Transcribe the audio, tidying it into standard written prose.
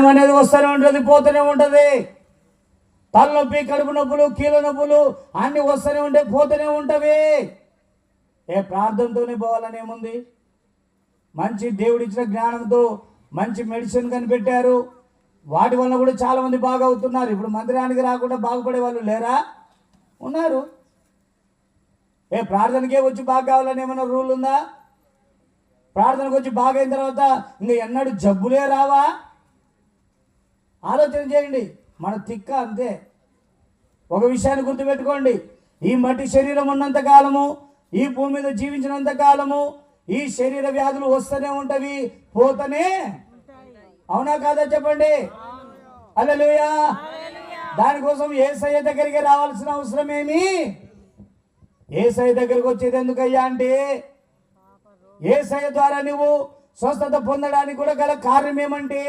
జ్వరం అనేది వస్తూనే ఉంటుంది, పోతూనే ఉంటుంది. తలనొప్పి, కడుపు నొప్పులు, కీళ్ళ నొప్పులు అన్నీ వస్తూనే ఉంటాయి, పోతూనే ఉంటవి. ప్రార్థనతోనే పోవాలని ఏముంది? మంచి దేవుడిచ్చిన జ్ఞానంతో మంచి మెడిసిన్ కనిపెట్టారు. వాటి వల్ల కూడా చాలామంది బాగా అవుతున్నారు. ఇప్పుడు మందిరానికి రాకుండా బాగుపడే వాళ్ళు లేరా? ఉన్నారు. ప్రార్థనకే వచ్చి బాగా కావాలని ఏమైనా రూల్ ఉందా? ప్రార్థనకు వచ్చి బాగా అయిన తర్వాత ఇంకా ఎన్నడూ జబ్బులే రావా? ఆలోచన చేయండి. మన తిక్క అంతే. ఒక విషయాన్ని గుర్తుపెట్టుకోండి, ఈ మట్టి శరీరం ఉన్నంత కాలము, ఈ భూమి మీద జీవించినంత కాలము ఈ శరీర వ్యాధులు వస్తూనే ఉంటవి, పోతనే. అవునా కాదా చెప్పండి? హల్లెలూయా. దానికోసం యేసయ్య దగ్గరికి రావాల్సిన అవసరం ఏమి? యేసయ్య దగ్గరికి వచ్చేది ఎందుకయ్యా అంటే, యేసయ్య ద్వారా నువ్వు స్వస్థత పొందడానికి కూడా గల కార్యం ఏమంటే